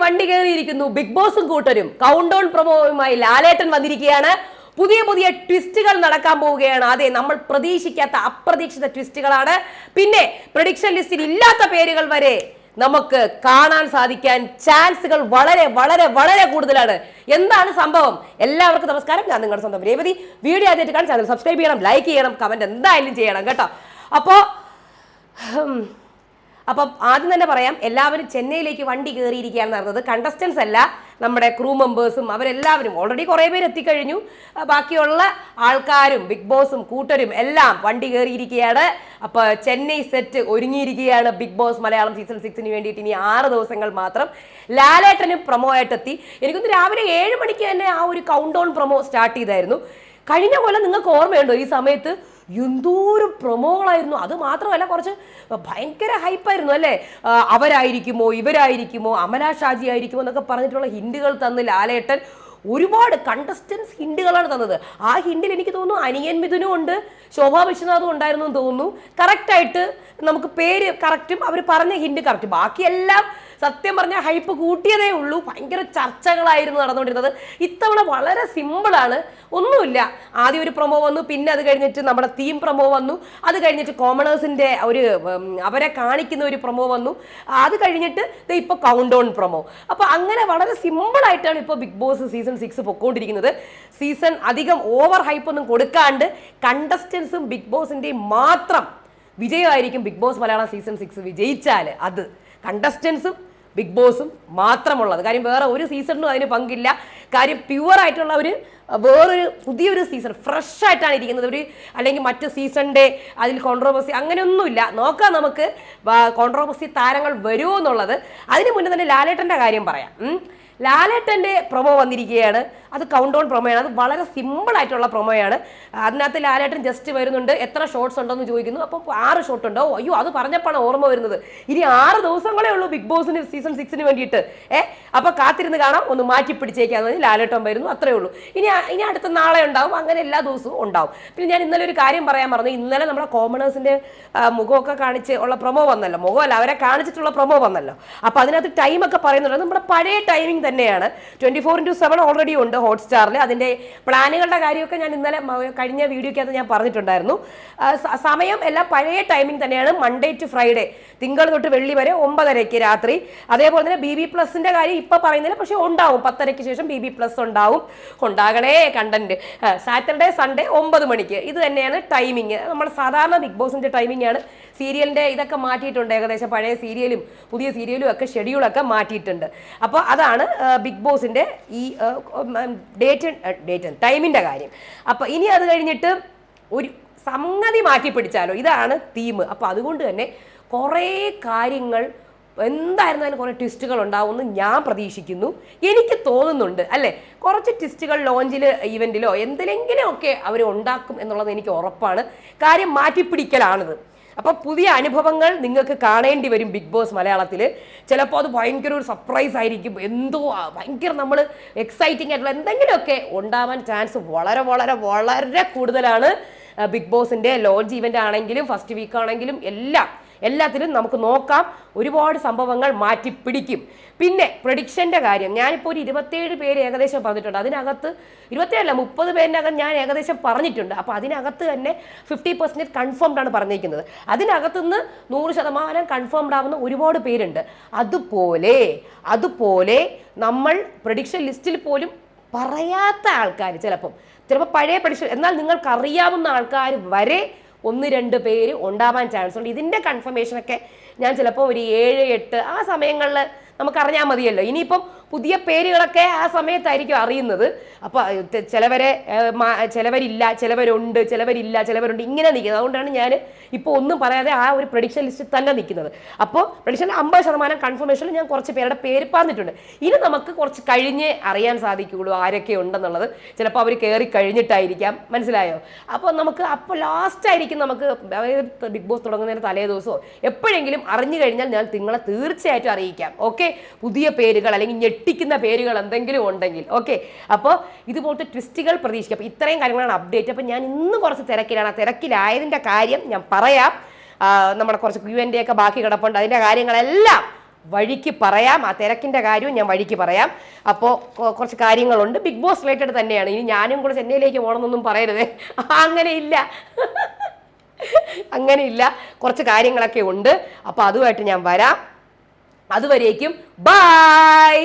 വണ്ടി കയറിയിരിക്കുന്നു. ബിഗ് ബോസും കൂട്ടരും count down പ്രൊമോയുമായി ലാലേട്ടൻ വന്നിരിക്കുകയാണ്. പുതിയ പുതിയ ട്വിസ്റ്റുകൾ നടക്കാൻ പോവുകയാണ്. അതെ, നമ്മൾ പ്രതീക്ഷിക്കാത്ത അപ്രതീക്ഷിത ട്വിസ്റ്റുകളാണ്. പിന്നെ പ്രഡിക്ഷൻ ലിസ്റ്റിൽ ഇല്ലാത്ത പേരുകൾ വരെ നമുക്ക് കാണാൻ സാധിക്കാൻ ചാൻസുകൾ വളരെ വളരെ വളരെ കൂടുതലാണ്. എന്താണ് സംഭവം? എല്ലാവർക്കും നമസ്കാരം. ഞാൻ നിങ്ങളുടെ സ്വന്തം രേവതി. വീഡിയോ ആദ്യമായിട്ട് കാണാൻ ചാനൽ സബ്സ്ക്രൈബ് ചെയ്യണം, ലൈക്ക് ചെയ്യണം, കമന്റ് എന്തായാലും ചെയ്യണം കേട്ടോ. അപ്പം ആദ്യം തന്നെ പറയാം, എല്ലാവരും ചെന്നൈയിലേക്ക് വണ്ടി കയറിയിരിക്കുകയാണെന്ന് പറഞ്ഞത് കണ്ടസ്റ്റൻസ് അല്ല, നമ്മുടെ ക്രൂ മെമ്പേഴ്സും അവരെല്ലാവരും ഓൾറെഡി കുറേ പേര് എത്തിക്കഴിഞ്ഞു. ബാക്കിയുള്ള ആൾക്കാരും ബിഗ് ബോസും കൂട്ടരും എല്ലാം വണ്ടി കയറിയിരിക്കുകയാണ്. അപ്പോൾ ചെന്നൈ സെറ്റ് ഒരുങ്ങിയിരിക്കുകയാണ് ബിഗ് ബോസ് മലയാളം സീസൺ 6 വേണ്ടിയിട്ട്. ഇനി 6 ദിവസങ്ങൾ മാത്രം. ലാലേട്ടനും പ്രൊമോ ആയിട്ടെത്തി. എനിക്കൊന്ന് രാവിലെ 7 മണിക്ക് തന്നെ ആ ഒരു കൗണ്ട് ഡൗൺ പ്രൊമോ സ്റ്റാർട്ട് ചെയ്തായിരുന്നു. കഴിഞ്ഞ കൊല്ലം നിങ്ങൾക്ക് ഓർമ്മയുണ്ടോ ഈ സമയത്ത് എന്തോരം പ്രൊമോകളായിരുന്നു? അത് മാത്രമല്ല, കുറച്ച് ഭയങ്കര ഹൈപ്പായിരുന്നു അല്ലേ? അവരായിരിക്കുമോ ഇവരായിരിക്കുമോ അമല ഷാജി ആയിരിക്കുമോ എന്നൊക്കെ പറഞ്ഞിട്ടുള്ള ഹിന്റുകൾ തന്ന് ലാലേട്ടൻ ഒരുപാട് കണ്ടസ്റ്റൻസ് ഹിന്റുകളാണ് തന്നത്. ആ ഹിന്റിൽ എനിക്ക് തോന്നുന്നു അനിയൻ മിഥുനും ഉണ്ട്, ശോഭാ വിശ്വനാഥും ഉണ്ടായിരുന്നു എന്ന് തോന്നുന്നു. കറക്റ്റായിട്ട് നമുക്ക് പേര് കറക്റ്റും അവർ പറഞ്ഞ ഹിന്റ് കറക്റ്റ്. ബാക്കിയെല്ലാം സത്യം പറഞ്ഞാൽ ഹൈപ്പ് കൂട്ടിയതേ ഉള്ളൂ. ഭയങ്കര ചർച്ചകളായിരുന്നു നടന്നുകൊണ്ടിരുന്നത്. ഇത്തവണ വളരെ സിമ്പിളാണ്, ഒന്നുമില്ല. ആദ്യം ഒരു പ്രൊമോ വന്നു, പിന്നെ അത് കഴിഞ്ഞിട്ട് നമ്മുടെ തീം പ്രൊമോ വന്നു, അത് കഴിഞ്ഞിട്ട് കോമണേഴ്സിന്റെ ഒരു അവരെ കാണിക്കുന്ന ഒരു പ്രൊമോ വന്നു, അത് കഴിഞ്ഞിട്ട് ഇപ്പോൾ കൗണ്ട് ഡൗൺ പ്രൊമോ. അപ്പൊ അങ്ങനെ വളരെ സിമ്പിളായിട്ടാണ് ഇപ്പോൾ ബിഗ് ബോസ് സീസൺ 6 പൊക്കോണ്ടിരിക്കുന്നത്. സീസൺ അധികം ഓവർ ഹൈപ്പ് ഒന്നും കൊടുക്കാണ്ട് കണ്ടസ്റ്റൻസും ബിഗ് ബോസിന്റെയും മാത്രം വിജയമായിരിക്കും. ബിഗ് ബോസ് മലയാളം സീസൺ 6 വിജയിച്ചാൽ അത് കണ്ടസ്റ്റൻസും ബിഗ് ബോസും മാത്രമുള്ളത്. കാര്യം വേറെ ഒരു സീസണിനും അതിന് പങ്കില്ല. കാര്യം പ്യുവർ ആയിട്ടുള്ള ഒരു വേറൊരു പുതിയൊരു സീസൺ ഫ്രഷ് ആയിട്ടാണ് ഇരിക്കുന്നത്. ഒരു അല്ലെങ്കിൽ മറ്റ് സീസണിൻ്റെ അതിൽ കോൺട്രോവേഴ്സി അങ്ങനെയൊന്നുമില്ല. നോക്കാം നമുക്ക് കോൺട്രോവേഴ്സി താരങ്ങൾ വരുമോ എന്നുള്ളത്. അതിന് മുന്നേ തന്നെ ലാലേട്ടൻ്റെ കാര്യം പറയാം. ലാലേട്ടൻ്റെ പ്രൊമോ വന്നിരിക്കുകയാണ്. അത് കൗണ്ട് ഡൗൺ പ്രൊമോയാണ്. അത് വളരെ സിമ്പിൾ ആയിട്ടുള്ള പ്രൊമോയാണ്. അതിനകത്ത് ലാലേട്ടൻ ജസ്റ്റ് വരുന്നുണ്ട്. എത്ര ഷോട്ട്സ് ഉണ്ടെന്ന് ചോദിക്കുന്നു. അപ്പോൾ 6 ഷോട്ട് ഉണ്ടോ? അയ്യോ, അത് പറഞ്ഞപ്പോഴാണ് ഓർമ്മ വരുന്നത്. ഇനി 6 ദിവസങ്ങളേ ഉള്ളൂ ബിഗ് ബോസിന് സീസൺ 6 വേണ്ടിയിട്ട്. അപ്പോൾ കാത്തിരുന്ന് കാണാം. ഒന്ന് മാറ്റി പിടിച്ചേക്കാന്ന് പറഞ്ഞ് ലാലേട്ടൻ വരുന്നു, അത്രേ ഉള്ളൂ. ഇനി അടുത്ത നാളെ ഉണ്ടാവും. അങ്ങനെ എല്ലാ ദിവസവും ഉണ്ടാവും. പിന്നെ ഞാൻ ഇന്നലെ ഒരു കാര്യം പറയാൻ പറഞ്ഞു. ഇന്നലെ നമ്മുടെ കോമണേഴ്സിന്റെ മുഖമൊക്കെ കാണിച്ച് ഉള്ള പ്രൊമോ വന്നല്ലോ. മുഖമല്ല, അവരെ കാണിച്ചിട്ടുള്ള പ്രൊമോ വന്നല്ലോ. അപ്പോൾ അതിനകത്ത് ടൈമൊക്കെ പറയുന്നുണ്ട്. നമ്മുടെ പഴയ ടൈമിംഗ് തന്നെയാണ്. 24/7 ഓൾറെഡി ഉണ്ട് ഹോട്ട്സ്റ്റാറിൽ. അതിൻ്റെ പ്ലാനുകളുടെ കാര്യമൊക്കെ ഞാൻ ഇന്നലെ കഴിഞ്ഞ വീഡിയോയ്ക്കകത്ത് ഞാൻ പറഞ്ഞിട്ടുണ്ടായിരുന്നു. സമയം എല്ലാം പഴയ ടൈമിംഗ് തന്നെയാണ്. മൺഡേ ടു ഫ്രൈഡേ, തിങ്കൾ തൊട്ട് വെള്ളി വരെ 9:30 രാത്രി. അതേപോലെ തന്നെ BB+ന്റെ കാര്യം ഇപ്പം പറയുന്നില്ല, പക്ഷെ ഉണ്ടാവും. 10:00 ശേഷം BB+ ഉണ്ടാവും. ഉണ്ടാകണേ കണ്ടന്റ്. സാറ്റർഡേ സൺഡേ 9 മണിക്ക്. ഇത് തന്നെയാണ് ടൈമിങ്. നമ്മൾ സാധാരണ ബിഗ് ബോസിന്റെ ടൈമിംഗ് ആണ്. സീരിയലിന്റെ ഇതൊക്കെ മാറ്റിയിട്ടുണ്ട്. ഏകദേശം പഴയ സീരിയലും പുതിയ സീരിയലും ഒക്കെ ഷെഡ്യൂളൊക്കെ മാറ്റിയിട്ടുണ്ട്. അപ്പോൾ അതാണ് ബിഗ് ബോസിന്റെ ഈ ഡേറ്റ് ടൈമിന്റെ കാര്യം. അപ്പോൾ ഇനി അത് കഴിഞ്ഞിട്ട് ഒരു സംഗതി മാറ്റി പിടിച്ചാലോ, ഇതാണ് തീം. അപ്പോൾ അതുകൊണ്ട് തന്നെ കുറേ കാര്യങ്ങൾ എന്തായിരുന്നാലും കുറേ ട്വിസ്റ്റുകൾ ഉണ്ടാവുമെന്ന് ഞാൻ പ്രതീക്ഷിക്കുന്നു. എനിക്ക് തോന്നുന്നുണ്ട് അല്ലേ, കുറച്ച് ട്വിസ്റ്റുകൾ ലോഞ്ചിൽ ഇവന്റിലോ എന്തിലെങ്കിലും ഒക്കെ അവർ ഉണ്ടാക്കും എന്നുള്ളത് എനിക്ക് ഉറപ്പാണ്. കാര്യം മാറ്റിപ്പിടിക്കലാണിത്. അപ്പോൾ പുതിയ അനുഭവങ്ങൾ നിങ്ങൾക്ക് കാണേണ്ടി വരും ബിഗ് ബോസ് മലയാളത്തിൽ. ചിലപ്പോൾ അത് ഭയങ്കര ഒരു സർപ്രൈസ് ആയിരിക്കും. എന്തോ ഭയങ്കര നമ്മൾ എക്സൈറ്റിംഗ് ആയിട്ടുള്ള എന്തെങ്കിലുമൊക്കെ ഉണ്ടാവാൻ ചാൻസ് വളരെ വളരെ വളരെ കൂടുതലാണ്. ബിഗ് ബോസിൻ്റെ ലോഞ്ച് ഇവൻ്റ് ആണെങ്കിലും ഫസ്റ്റ് വീക്ക് ആണെങ്കിലും എല്ലാത്തിലും നമുക്ക് നോക്കാം. ഒരുപാട് സംഭവങ്ങൾ മാറ്റി പിടിക്കും. പിന്നെ പ്രഡിക്ഷൻ്റെ കാര്യം, ഞാനിപ്പോൾ ഒരു 27 പേര് ഏകദേശം പറഞ്ഞിട്ടുണ്ട്. അതിനകത്ത് 27 30 പേരിനകം ഞാൻ ഏകദേശം പറഞ്ഞിട്ടുണ്ട്. അപ്പോൾ അതിനകത്ത് തന്നെ 50% കൺഫേംഡ് ആണ് പറഞ്ഞിരിക്കുന്നത്. അതിനകത്തുനിന്ന് 100% കൺഫേംഡ് ആവുന്ന ഒരുപാട് പേരുണ്ട്. അതുപോലെ നമ്മൾ പ്രഡിക്ഷൻ ലിസ്റ്റിൽ പോലും പറയാത്ത ആൾക്കാർ ചിലപ്പോൾ പഴയ പ്രഡിക്ഷൻ എന്നാൽ നിങ്ങൾക്കറിയാവുന്ന ആൾക്കാർ വരെ 1-2 പേര് ഉണ്ടാവാൻ ചാൻസ് ഉണ്ട്. ഇതിൻ്റെ കൺഫർമേഷനൊക്കെ ഞാൻ ചിലപ്പോൾ ഒരു 7, 8 ആ സമയങ്ങളിൽ നമുക്കറിഞ്ഞാൽ മതിയല്ലോ. ഇനിയിപ്പം പുതിയ പേരുകളൊക്കെ ആ സമയത്തായിരിക്കും അറിയുന്നത്. അപ്പോൾ ചിലവരില്ല, ചിലവരുണ്ട്, ഇങ്ങനെ നിൽക്കുന്നത്. അതുകൊണ്ടാണ് ഞാൻ ഇപ്പോൾ ഒന്നും പറയാതെ ആ ഒരു പ്രഡിക്ഷൻ ലിസ്റ്റിൽ തന്നെ നിൽക്കുന്നത്. അപ്പോൾ പ്രഡിക്ഷൻ 50% കൺഫർമേഷനിൽ ഞാൻ കുറച്ച് പേരുടെ പേര് പറഞ്ഞിട്ടുണ്ട്. ഇനി നമുക്ക് കുറച്ച് കഴിഞ്ഞേ അറിയാൻ സാധിക്കുകയുള്ളൂ ആരൊക്കെ ഉണ്ടെന്നുള്ളത്. ചിലപ്പോൾ അവർ കയറി കഴിഞ്ഞിട്ടായിരിക്കാം, മനസ്സിലായോ? അപ്പോൾ ലാസ്റ്റായിരിക്കും നമുക്ക് ബിഗ് ബോസ് തുടങ്ങുന്നതിന് തലേ ദിവസമോ എപ്പോഴെങ്കിലും അറിഞ്ഞു കഴിഞ്ഞാൽ ഞാൻ നിങ്ങളെ തീർച്ചയായിട്ടും അറിയിക്കാം. ഓക്കെ, പുതിയ പേരുകൾ അല്ലെങ്കിൽ ഞെട്ടിക്കുന്ന പേരുകൾ എന്തെങ്കിലും ഉണ്ടെങ്കിൽ. ഓക്കെ, അപ്പോൾ ഇതുപോലത്തെ ട്വിസ്റ്റുകൾ പ്രതീക്ഷിക്കുക. അപ്പോൾ ഇത്രയും കാര്യങ്ങളാണ് അപ്ഡേറ്റ്. അപ്പോൾ ഞാൻ ഇന്ന് കുറച്ച് തിരക്കിലാണ്. ആ തിരക്കിലായതിൻ്റെ കാര്യം ഞാൻ പറയാം. നമ്മുടെ കുറച്ച് Q&A ഒക്കെ ബാക്കി കിടപ്പുണ്ട്. അതിൻ്റെ കാര്യങ്ങളെല്ലാം വഴിക്ക് പറയാം. ആ തിരക്കിൻ്റെ കാര്യവും ഞാൻ വഴിക്ക് പറയാം. അപ്പോൾ കുറച്ച് കാര്യങ്ങളുണ്ട്, ബിഗ് ബോസ് റിലേറ്റഡ് തന്നെയാണ്. ഇനി ഞാനും കൂടെ ചെന്നൈയിലേക്ക് പോകണമെന്നൊന്നും പറയരുതേ, അങ്ങനെയില്ല. അങ്ങനെയില്ല, കുറച്ച് കാര്യങ്ങളൊക്കെ ഉണ്ട്. അപ്പോൾ അതുമായിട്ട് ഞാൻ വരാം. അതുവരേക്കും ബൈ.